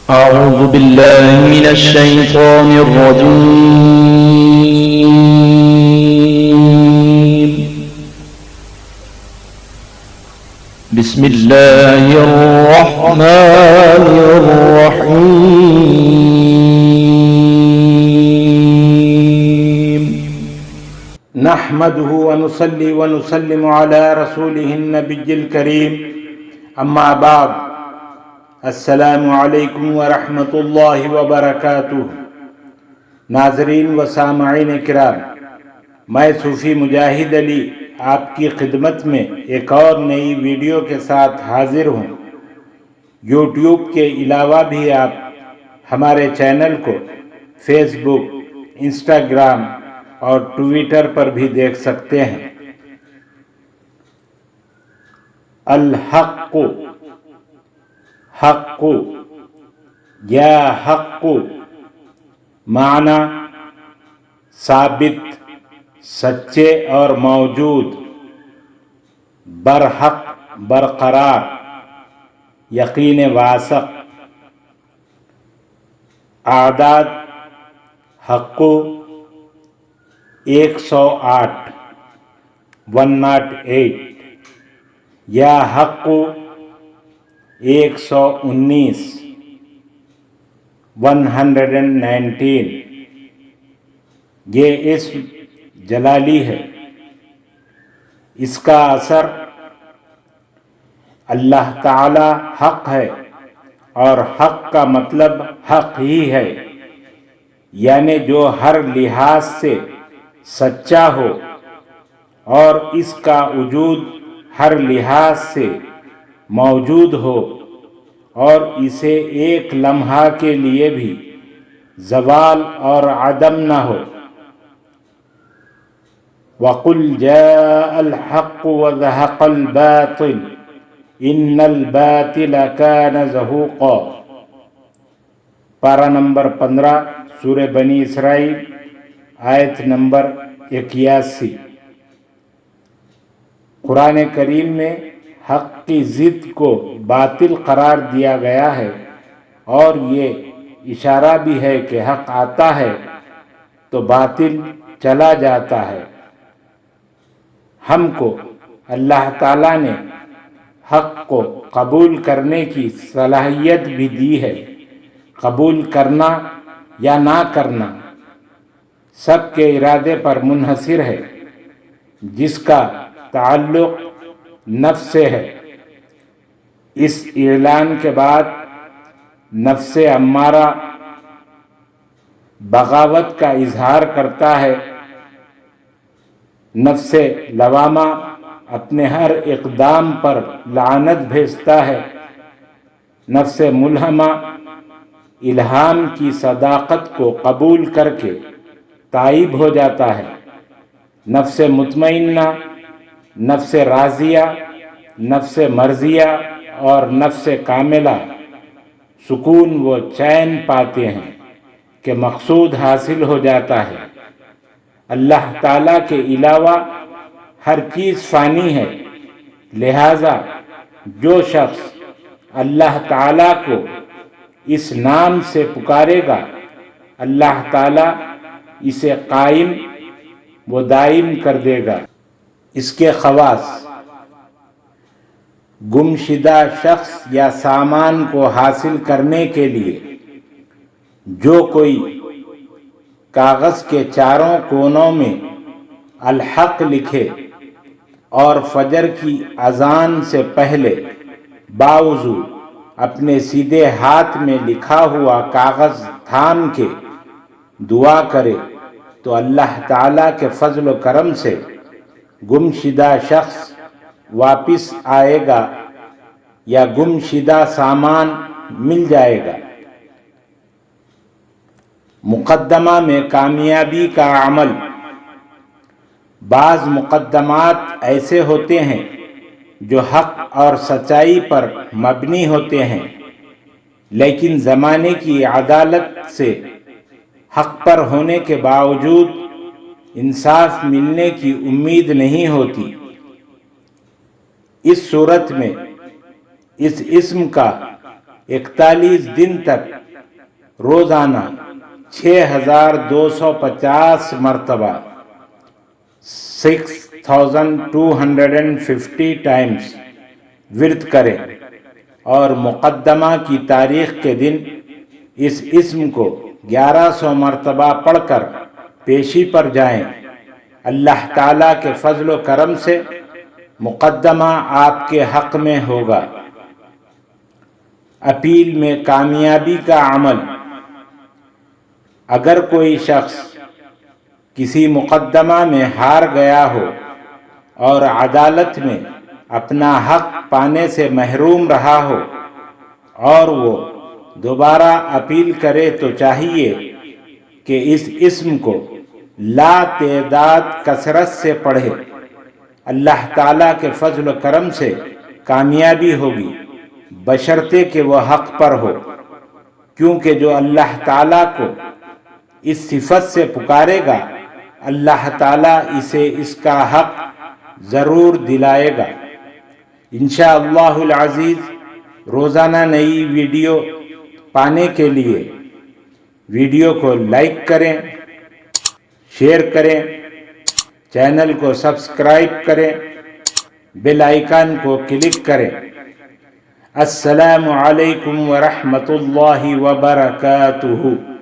أعوذ بالله من الشيطان الرجيم. بسم الله الرحمن الرحيم. نحمده ونصلي ونسلم على رسوله النبي الكريم اما بعد السلام علیکم ورحمۃ اللہ وبرکاتہ۔ ناظرین و سامعین کرام، میں صوفی مجاہد علی آپ کی خدمت میں ایک اور نئی ویڈیو کے ساتھ حاضر ہوں۔ یوٹیوب کے علاوہ بھی آپ ہمارے چینل کو فیس بک، انسٹاگرام اور ٹویٹر پر بھی دیکھ سکتے ہیں۔ الحق، حق یا حق، معنی ثابت، سچے اور موجود، برحق، برقرار، یقین واسق۔ اعداد حق 108، 108، یا حق 119، 119۔ یہ اسم جلالی ہے۔ اس کا اثر اللہ تعالی حق ہے، اور حق کا مطلب حق ہی ہے، یعنی جو ہر لحاظ سے سچا ہو اور اس کا وجود ہر لحاظ سے موجود ہو اور اسے ایک لمحہ کے لیے بھی زوال اور عدم نہ ہو۔ وَقُلْ جَاءَ الْحَقُّ وَزَهَقَ الْبَاطِلُ إِنَّ الْبَاطِلَ كَانَ زَهُوقًا۔ پارہ نمبر 15، سورہ بنی اسرائیل، آیت نمبر 81۔ قرآن کریم میں حق کی ضد کو باطل قرار دیا گیا ہے، اور یہ اشارہ بھی ہے کہ حق آتا ہے تو باطل چلا جاتا ہے۔ ہم کو اللہ تعالیٰ نے حق کو قبول کرنے کی صلاحیت بھی دی ہے۔ قبول کرنا یا نہ کرنا سب کے ارادے پر منحصر ہے، جس کا تعلق نفس سے ہے۔ اس اعلان کے بعد نفس امارہ بغاوت کا اظہار کرتا ہے۔ نفس لوامہ اپنے ہر اقدام پر لعنت بھیجتا ہے۔ نفس ملہمہ الہام کی صداقت کو قبول کر کے تائب ہو جاتا ہے۔ نفس مطمئنہ، نفس راضیہ، نفس مرضیہ اور نفس کاملہ سکون و چین پاتے ہیں کہ مقصود حاصل ہو جاتا ہے۔ اللہ تعالیٰ کے علاوہ ہر چیز فانی ہے، لہذا جو شخص اللہ تعالیٰ کو اس نام سے پکارے گا، اللہ تعالیٰ اسے قائم و دائم کر دے گا۔ اس کے خواص: گمشدہ شخص یا سامان کو حاصل کرنے کے لیے جو کوئی کاغذ کے چاروں کونوں میں الحق لکھے اور فجر کی اذان سے پہلے باوضو اپنے سیدھے ہاتھ میں لکھا ہوا کاغذ تھام کے دعا کرے تو اللہ تعالیٰ کے فضل و کرم سے گمشدہ شخص واپس آئے گا یا گمشدہ سامان مل جائے گا۔ مقدمہ میں کامیابی کا عمل: بعض مقدمات ایسے ہوتے ہیں جو حق اور سچائی پر مبنی ہوتے ہیں، لیکن زمانے کی عدالت سے حق پر ہونے کے باوجود انصاف ملنے کی امید نہیں ہوتی۔ اس صورت میں اس اسم کا 41 دن تک روزانہ 6250 مرتبہ 6250 ٹائمز ورد کریں اور مقدمہ کی تاریخ کے دن اس اسم کو 1100 مرتبہ پڑھ کر پیشی پر جائیں۔ اللہ تعالیٰ کے فضل و کرم سے مقدمہ آپ کے حق میں ہوگا۔ اپیل میں کامیابی کا عمل۔ اگر کوئی شخص کسی مقدمہ میں ہار گیا ہو اور عدالت میں اپنا حق پانے سے محروم رہا ہو اور وہ دوبارہ اپیل کرے تو چاہیے کہ اس اسم کو لا تعداد کثرت سے پڑھے۔ اللہ تعالیٰ کے فضل و کرم سے کامیابی ہوگی، بشرطے کہ وہ حق پر ہو، کیونکہ جو اللہ تعالیٰ کو اس صفت سے پکارے گا اللہ تعالیٰ اسے اس کا حق ضرور دلائے گا۔ انشاءاللہ العزیز روزانہ نئی ویڈیو پانے کے لیے ویڈیو کو لائک کریں، شیئر کریں، چینل کو سبسکرائب کریں، بیل آئیکن کو کلک کریں۔ السلام علیکم ورحمۃ اللہ وبرکاتہ۔